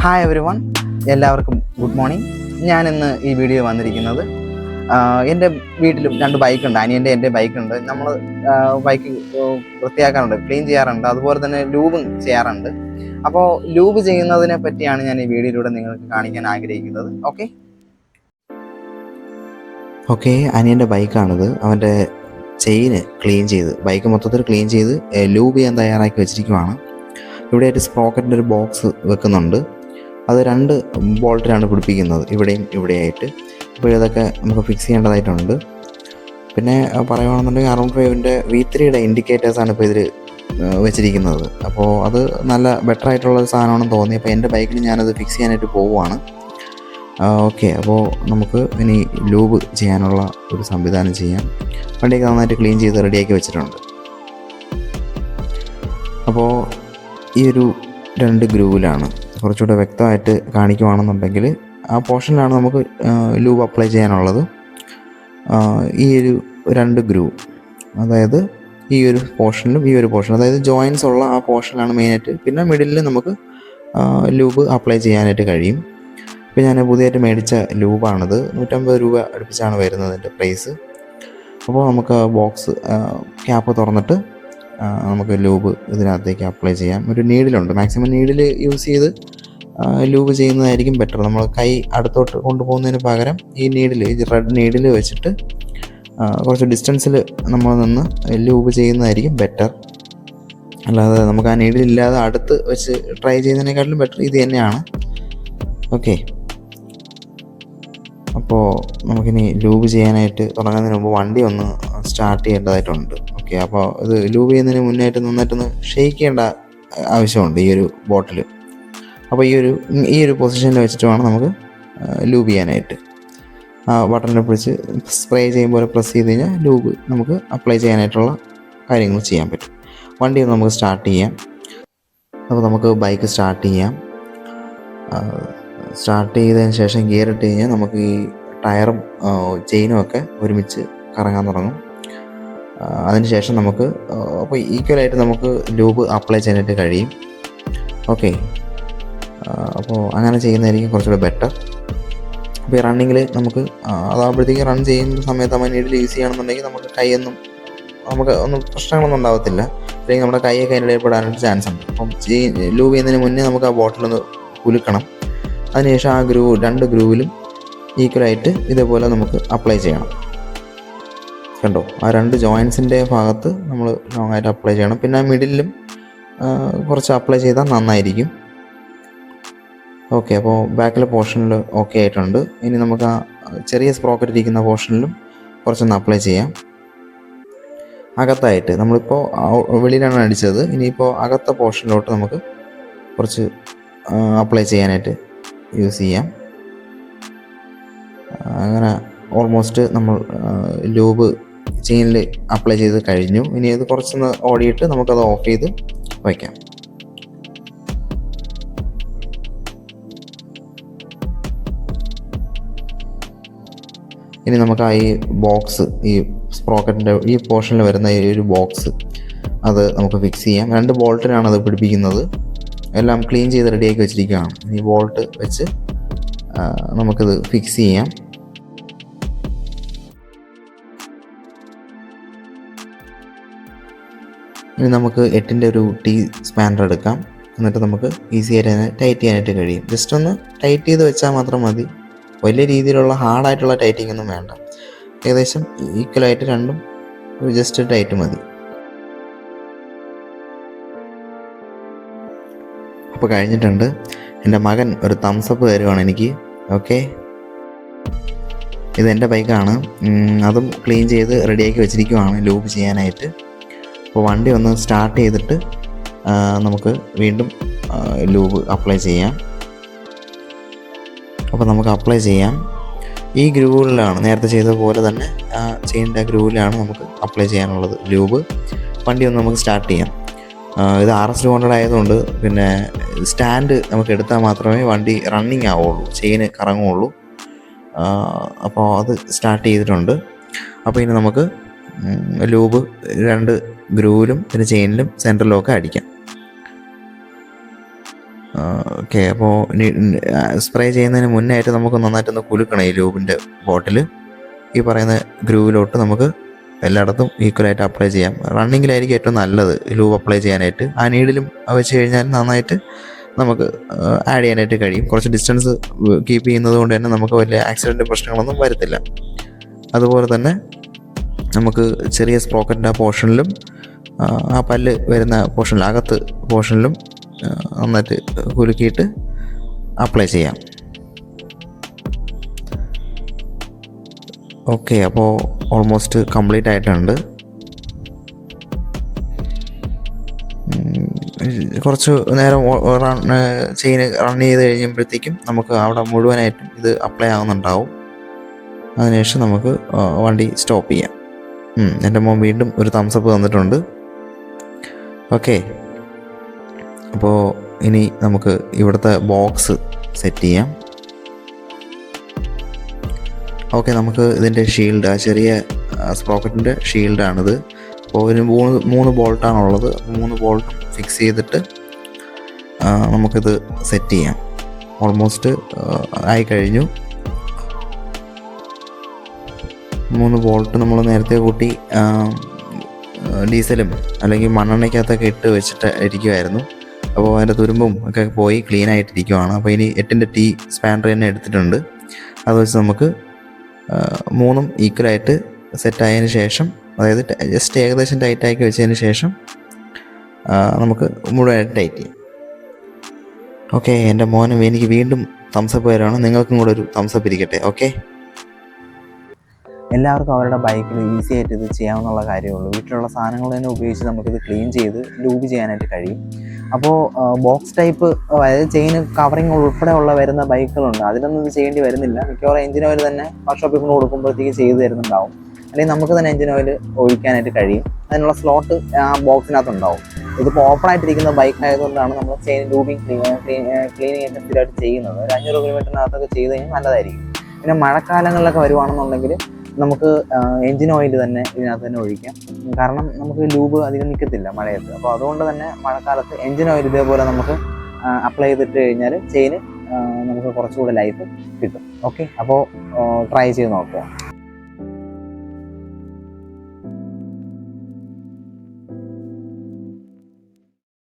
Hi every one, എല്ലാവർക്കും good morning. ഞാനിന്ന് ഈ വീഡിയോ വന്നിരിക്കുന്നത് എൻ്റെ വീട്ടിലും 2 ബൈക്കുണ്ട്. അനിയൻ്റെ എൻ്റെ ബൈക്കുണ്ട്. നമ്മൾ ബൈക്ക് വൃത്തിയാക്കാറുണ്ട്, ക്ലീൻ ചെയ്യാറുണ്ട്, അതുപോലെ തന്നെ ലൂബും ചെയ്യാറുണ്ട്. അപ്പോൾ ലൂബ് ചെയ്യുന്നതിനെ പറ്റിയാണ് ഞാൻ ഈ വീഡിയോയിലൂടെ നിങ്ങൾക്ക് കാണിക്കാൻ ആഗ്രഹിക്കുന്നത്. ഓക്കെ, അനിയൻ്റെ ബൈക്കാണിത്. അവൻ്റെ ചെയിന് ക്ലീൻ ചെയ്ത്, ബൈക്ക് മൊത്തത്തിൽ ക്ലീൻ ചെയ്ത് ലൂബ് ചെയ്യാൻ തയ്യാറാക്കി വെച്ചിരിക്കുവാണ്. ഇവിടെ ഒരു സ്പ്രോക്കറ്റിൻ്റെ ഒരു ബോക്സ് വെക്കുന്നുണ്ട്. അത് 2 ബോൾട്ടിലാണ് പിടിപ്പിക്കുന്നത്, ഇവിടെയും ഇവിടെയായിട്ട്. അപ്പോൾ ഇതൊക്കെ നമുക്ക് ഫിക്സ് ചെയ്യേണ്ടതായിട്ടുണ്ട്. പിന്നെ പറയുകയാണെന്നുണ്ടെങ്കിൽ അറൗണ്ട് 5ൻ്റെ V3യുടെ ഇൻഡിക്കേറ്റേഴ്സാണ് ഇപ്പോൾ ഇതിൽ വെച്ചിരിക്കുന്നത്. അപ്പോൾ അത് നല്ല ബെറ്റർ ആയിട്ടുള്ള ഒരു സാധനമാണെന്ന് തോന്നി. അപ്പോൾ എൻ്റെ ബൈക്കിൽ ഞാനത് ഫിക്സ് ചെയ്യാനായിട്ട് പോവുകയാണ്. ഓക്കെ, അപ്പോൾ നമുക്ക് ഇനി ലൂബ് ചെയ്യാനുള്ള ഒരു സംവിധാനം ചെയ്യാം. വണ്ടിയൊക്കെ നന്നായിട്ട് ക്ലീൻ ചെയ്ത് റെഡിയാക്കി വെച്ചിട്ടുണ്ട്. അപ്പോൾ ഈ ഒരു 2 ഗ്രൂവിലാണ് കുറച്ചുകൂടെ വ്യക്തമായിട്ട് കാണിക്കുവാണെന്നുണ്ടെങ്കിൽ ആ പോർഷനിലാണ് നമുക്ക് ലൂബ് അപ്ലൈ ചെയ്യാനുള്ളത്. ഈ ഒരു 2 ഗ്രൂവ്, അതായത് ഈ ഒരു പോർഷനിലും ഈ ഒരു പോർഷൻ, അതായത് ജോയിൻസ് ഉള്ള ആ പോർഷനിലാണ് മെയിനായിട്ട്. പിന്നെ മിഡിലിൽ നമുക്ക് ലൂബ് അപ്ലൈ ചെയ്യാനായിട്ട് കഴിയും. ഇപ്പോൾ ഞാൻ പുതിയതായിട്ട് മേടിച്ച ലൂബാണിത്. 150 രൂപ അടുപ്പിച്ചാണ് വരുന്നത് എൻ്റെ പ്രൈസ്. അപ്പോൾ നമുക്ക് ബോക്സ് ക്യാപ്പ് തുറന്നിട്ട് നമുക്ക് ലൂബ് ഇതിനകത്തേക്ക് അപ്ലൈ ചെയ്യാം. ഒരു നീഡിലുണ്ട്, മാക്സിമം നീഡിൽ യൂസ് ചെയ്ത് ലൂബ് ചെയ്യുന്നതായിരിക്കും ബെറ്റർ. നമ്മൾ കൈ അടുത്തോട്ട് കൊണ്ടുപോകുന്നതിന് പകരം ഈ നീഡിൽ, ഈ റെഡ് നീഡിൽ വെച്ചിട്ട് കുറച്ച് ഡിസ്റ്റൻസിൽ നമ്മൾ നിന്ന് ലൂബ് ചെയ്യുന്നതായിരിക്കും ബെറ്റർ. അല്ലാതെ നമുക്ക് ആ നീഡിലില്ലാതെ അടുത്ത് വെച്ച് ട്രൈ ചെയ്യുന്നതിനേക്കാട്ടിലും ബെറ്റർ ഇത് തന്നെയാണ്. ഓക്കെ, അപ്പോൾ നമുക്കിനി ലൂബ് ചെയ്യാനായിട്ട് തുടങ്ങുന്നതിന് മുമ്പ് വണ്ടി ഒന്ന് സ്റ്റാർട്ട് ചെയ്യേണ്ടതായിട്ടുണ്ട്. ഓക്കെ, അപ്പോൾ ഇത് ലൂബ് ചെയ്യുന്നതിന് മുന്നായിട്ട് നന്നായിട്ടൊന്ന് ഷെയ്ക്ക് ചെയ്യേണ്ട ആവശ്യമുണ്ട് ഈ ഒരു ബോട്ടിൽ. അപ്പോൾ ഈ ഒരു പൊസിഷനിൽ വെച്ചിട്ട് വേണം നമുക്ക് ലൂബ് ചെയ്യാനായിട്ട്. ആ ബട്ടണിനെ പിടിച്ച് സ്പ്രേ ചെയ്യുമ്പോൾ പ്രസ് ചെയ്ത് കഴിഞ്ഞാൽ ലൂബ് നമുക്ക് അപ്ലൈ ചെയ്യാനായിട്ടുള്ള കാര്യങ്ങൾ ചെയ്യാൻ പറ്റും. വണ്ടി ഒന്ന് നമുക്ക് സ്റ്റാർട്ട് ചെയ്യാം. അപ്പോൾ നമുക്ക് ബൈക്ക് സ്റ്റാർട്ട് ചെയ്യാം. സ്റ്റാർട്ട് ചെയ്തതിന് ശേഷം ഗിയർ ഇട്ട് കഴിഞ്ഞാൽ നമുക്ക് ഈ ടയറും ചെയിനും ഒക്കെ ഒരുമിച്ച് കറങ്ങാൻ തുടങ്ങും. അതിനുശേഷം നമുക്ക് അപ്പോൾ ഈക്വലായിട്ട് നമുക്ക് ലൂബ് അപ്ലൈ ചെയ്യാനായിട്ട് കഴിയും. ഓക്കെ, അപ്പോൾ അങ്ങനെ ചെയ്യുന്നതായിരിക്കും കുറച്ചുകൂടെ ബെറ്റർ. അപ്പോൾ ഈ റണ്ണിങ്ങിൽ നമുക്ക് അതാകുമ്പോഴത്തേക്ക് റൺ ചെയ്യുന്ന സമയത്ത് നമ്മൾ നീഡിൽ യൂസ് ചെയ്യണമെന്നുണ്ടെങ്കിൽ നമുക്ക് കൈയൊന്നും ഒന്നും പ്രശ്നങ്ങളൊന്നും ഉണ്ടാകത്തില്ല. അല്ലെങ്കിൽ നമ്മുടെ കൈയൊക്കെ അതിൻ്റെ ഇടയിൽപ്പെടാനായിട്ട് ചാൻസ് ഉണ്ട്. അപ്പം ലൂബ് ചെയ്യുന്നതിന് മുന്നേ നമുക്ക് ആ ബോട്ടിലൊന്ന് കുലുക്കണം. അതിനുശേഷം ആ 2 ഗ്രൂവിലും ഈക്വലായിട്ട് ഇതേപോലെ നമുക്ക് അപ്ലൈ ചെയ്യണം. കണ്ടോ, ആ 2 ജോയിൻസിൻ്റെ ഭാഗത്ത് നമ്മൾ ലോങ്ങായിട്ട് അപ്ലൈ ചെയ്യണം. പിന്നെ ആ മിഡിലും കുറച്ച് അപ്ലൈ ചെയ്താൽ നന്നായിരിക്കും. ഓക്കെ, അപ്പോൾ ബാക്കിലെ പോർഷനിൽ ഓക്കെ ആയിട്ടുണ്ട്. ഇനി നമുക്ക് ആ ചെറിയ സ്പ്രോക്കറ്റ് ഇരിക്കുന്ന പോർഷനിലും കുറച്ചൊന്ന് അപ്ലൈ ചെയ്യാം. അകത്തായിട്ട് നമ്മളിപ്പോൾ വെളിയിലാണ് അടിച്ചത്. ഇനിയിപ്പോൾ അകത്ത പോർഷനിലോട്ട് നമുക്ക് കുറച്ച് അപ്ലൈ ചെയ്യാനായിട്ട് യൂസ് ചെയ്യാം. അങ്ങനെ ഓൾമോസ്റ്റ് നമ്മൾ ലൂബ് ചെയിനിൽ അപ്ലൈ ചെയ്ത് കഴിഞ്ഞു. ഇനി അത് കുറച്ചൊന്ന് ഓടിയിട്ട് നമുക്കത് ഓഫ് ചെയ്ത് വയ്ക്കാം. ഇനി നമുക്ക് ഈ ബോക്സ്, ഈ സ്പ്രോക്കറ്റിൻ്റെ ഈ പോർഷനിൽ വരുന്ന ഈ ഒരു ബോക്സ്, അത് നമുക്ക് ഫിക്സ് ചെയ്യാം. 2 ബോൾട്ടിനാണ് അത് പിടിപ്പിക്കുന്നത്. എല്ലാം ക്ലീൻ ചെയ്ത് റെഡിയാക്കി വെച്ചിരിക്കുകയാണ്. ഈ ബോൾട്ട് വെച്ച് നമുക്കിത് ഫിക്സ് ചെയ്യാം. ഇനി നമുക്ക് 8ൻ്റെ ഒരു T സ്പാനർ എടുക്കാം. എന്നിട്ട് നമുക്ക് ഈസി ആയിട്ട് തന്നെ ടൈറ്റ് ചെയ്യാനായിട്ട് കഴിയും. ജസ്റ്റ് ഒന്ന് ടൈറ്റ് ചെയ്ത് വെച്ചാൽ മാത്രം മതി. വലിയ രീതിയിലുള്ള ഹാർഡായിട്ടുള്ള ടൈറ്റിംഗ് ഒന്നും വേണ്ട. ഏകദേശം ഈക്വലായിട്ട് 2ഉം ജസ്റ്റ് ടൈറ്റ് മതി. അപ്പോൾ കഴിഞ്ഞിട്ടുണ്ട്. എൻ്റെ മകൻ ഒരു തംസപ്പ് തരുവാണ് എനിക്ക്. ഓക്കെ, ഇതെൻ്റെ ബൈക്കാണ്. അതും ക്ലീൻ ചെയ്ത് റെഡിയാക്കി വെച്ചിരിക്കുവാണ് ലൂബ് ചെയ്യാനായിട്ട്. അപ്പോൾ വണ്ടി ഒന്ന് സ്റ്റാർട്ട് ചെയ്തിട്ട് നമുക്ക് വീണ്ടും ലൂബ് അപ്ലൈ ചെയ്യാം. അപ്പോൾ നമുക്ക് അപ്ലൈ ചെയ്യാം. ഈ ഗ്രൂവിലാണ് നേരത്തെ ചെയ്ത പോലെ തന്നെ ചെയിൻ്റെ ഗ്രൂവിലാണ് നമുക്ക് അപ്ലൈ ചെയ്യാനുള്ളത് ലൂബ്. വണ്ടി ഒന്ന് നമുക്ക് സ്റ്റാർട്ട് ചെയ്യാം. ഇത് RS 200 ആയതുകൊണ്ട് പിന്നെ സ്റ്റാൻഡ് നമുക്ക് എടുത്താൽ മാത്രമേ വണ്ടി റണ്ണിങ് ആവുള്ളൂ, ചെയിന് കറങ്ങുള്ളൂ. അപ്പോൾ അത് സ്റ്റാർട്ട് ചെയ്തിട്ടുണ്ട്. അപ്പോൾ ഇനി നമുക്ക് ലൂബ് 2 ഗ്രൂവിലും പിന്നെ ചെയിനിലും സെൻറ്ററിലും ഒക്കെ അടിക്കാം. ഓക്കെ. അപ്പോൾ സ്പ്രേ ചെയ്യുന്നതിന് മുന്നേ ആയിട്ട് നമുക്ക് നന്നായിട്ടൊന്ന് കുലുക്കണം ഈ ലൂബിൻ്റെ ബോട്ടിൽ. ഈ പറയുന്ന ഗ്രൂവിലോട്ട് നമുക്ക് എല്ലായിടത്തും ഈക്വലായിട്ട് അപ്ലൈ ചെയ്യാം. റണ്ണിങ്ങിലായിരിക്കും ഏറ്റവും നല്ലത് ലൂബ് അപ്ലൈ ചെയ്യാനായിട്ട്. ആ നീഡിലും വെച്ച് കഴിഞ്ഞാൽ നന്നായിട്ട് നമുക്ക് ആഡ് ചെയ്യാനായിട്ട് കഴിയും. കുറച്ച് ഡിസ്റ്റൻസ് കീപ്പ് ചെയ്യുന്നത് കൊണ്ട് തന്നെ നമുക്ക് വലിയ ആക്സിഡൻറ്റ് പ്രശ്നങ്ങളൊന്നും വരത്തില്ല. അതുപോലെ തന്നെ നമുക്ക് ചെറിയ സ്പ്രോക്കറ്റിൻ്റെ ആ പോർഷനിലും ആ പല്ല് വരുന്ന പോർഷനിലും അകത്ത് പോർഷനിലും നന്നായിട്ട് കുലുക്കിയിട്ട് അപ്ലൈ ചെയ്യാം. ഓക്കെ. അപ്പോൾ ഓൾമോസ്റ്റ് കംപ്ലീറ്റ് ആയിട്ടുണ്ട്. കുറച്ച് നേരം ചെയിൻ റൺ ചെയ്ത് കഴിയുമ്പോഴത്തേക്കും നമുക്ക് അവിടെ മുഴുവനായിട്ടും ഇത് അപ്ലൈ ആവുന്നുണ്ടാവും. അതിനുശേഷം നമുക്ക് വണ്ടി സ്റ്റോപ്പ് ചെയ്യാം. എൻ്റെ മോൻ വീണ്ടും ഒരു തംസപ്പ് തന്നിട്ടുണ്ട്. ഓക്കെ. അപ്പോൾ ഇനി നമുക്ക് ഇവിടുത്തെ ബോക്സ് സെറ്റ് ചെയ്യാം. ഓക്കെ. നമുക്ക് ഇതിൻ്റെ ഷീൽഡ്, ആ ചെറിയ സ്പ്രോക്കറ്റിൻ്റെ ഷീൽഡാണിത്. അപ്പോൾ ഒരു മൂന്ന് ബോൾട്ടാണുള്ളത്. 3 ബോൾട്ടും ഫിക്സ് ചെയ്തിട്ട് നമുക്കിത് സെറ്റ് ചെയ്യാം. ഓൾമോസ്റ്റ് ആയിക്കഴിഞ്ഞു. 3 ബോൾട്ട് നമ്മൾ നേരത്തെ കൂട്ടി ഡീസലും അല്ലെങ്കിൽ മണ്ണെണ്ണയ്ക്കകത്തൊക്കെ ഇട്ട് വെച്ചിട്ട് ഇരിക്കുമായിരുന്നു. അപ്പോൾ അതിൻ്റെ തുരുമ്പും ഒക്കെ പോയി ക്ലീൻ ആയിട്ടിരിക്കുവാണ്. അപ്പോൾ ഇനി 8-ൻ്റെ T സ്പാനർ തന്നെ എടുത്തിട്ടുണ്ട്. അത് വെച്ച് നമുക്ക് 3ഉം ഈക്വലായിട്ട് സെറ്റായതിന് ശേഷം, അതായത് ജസ്റ്റ് ഏകദേശം ടൈറ്റാക്കി വെച്ചതിന് ശേഷം നമുക്ക് മുഴുവനായിട്ട് ടൈറ്റ് ചെയ്യാം. ഓക്കെ. എൻ്റെ മോനും എനിക്ക് വീണ്ടും തംസപ്പ് വരാണ്. നിങ്ങൾക്കും കൂടെ ഒരു തംസപ്പ് ഇരിക്കട്ടെ. ഓക്കെ. എല്ലാവർക്കും അവരുടെ ബൈക്കിൽ ഈസി ആയിട്ട് ഇത് ചെയ്യാവുന്ന കാര്യമുള്ളൂ. വീട്ടിലുള്ള സാധനങ്ങൾ തന്നെ ഉപയോഗിച്ച് നമുക്കിത് ക്ലീൻ ചെയ്ത് ലൂബ് ചെയ്യാനായിട്ട് കഴിയും. അപ്പോൾ ബോക്സ് ടൈപ്പ്, അതായത് ചെയിൻ കവറിങ് ഉൾപ്പെടെ വരുന്ന ബൈക്കുകളുണ്ട്. അതിലൊന്നും ഇത് ചെയ്യേണ്ടി വരുന്നില്ല. മിക്കവാറും എഞ്ചിൻ ഓയിൽ തന്നെ വർക്ക്ഷോപ്പിൽ കൊണ്ട് കൊടുക്കുമ്പോഴത്തേക്ക് ചെയ്ത് തരുന്നുണ്ടാവും. അല്ലെങ്കിൽ നമുക്ക് തന്നെ എഞ്ചിൻ ഓയിൽ ഒഴിക്കാനായിട്ട് കഴിയും. അതിനുള്ള സ്ലോട്ട് ആ ബോക്സിനകത്തുണ്ടാവും. ഇതിപ്പോൾ ഓപ്പൺ ആയിട്ടിരിക്കുന്ന ബൈക്ക് ആയതുകൊണ്ടാണ് നമ്മൾ ചെയിൻ ലൂബിങ് ക്ലീനിങ് ഒക്കെ സ്ഥിരമായിട്ട് ചെയ്യുന്നത്. ഒരു 500 കിലോമീറ്ററിനകത്തൊക്കെ ചെയ്ത് കഴിഞ്ഞാൽ നല്ലതായിരിക്കും. പിന്നെ മഴക്കാലങ്ങളിലൊക്കെ വരുവാണെന്നുണ്ടെങ്കിൽ നമുക്ക് എഞ്ചിൻ ഓയിൽ തന്നെ ഇതിനകത്ത് തന്നെ ഒഴിക്കാം. കാരണം നമുക്ക് ലൂബ് അധികം നിൽക്കത്തില്ല മഴയത്ത്. അപ്പോൾ അതുകൊണ്ട് തന്നെ മഴക്കാലത്ത് എഞ്ചിൻ ഓയിൽ ഇതേപോലെ നമുക്ക് അപ്ലൈ ചെയ്തിട്ട് കഴിഞ്ഞാൽ ചെയിന് നമുക്ക് കുറച്ചുകൂടെ ലൈഫ് കിട്ടും. ഓക്കെ. അപ്പോൾ ട്രൈ ചെയ്ത് നോക്കുക.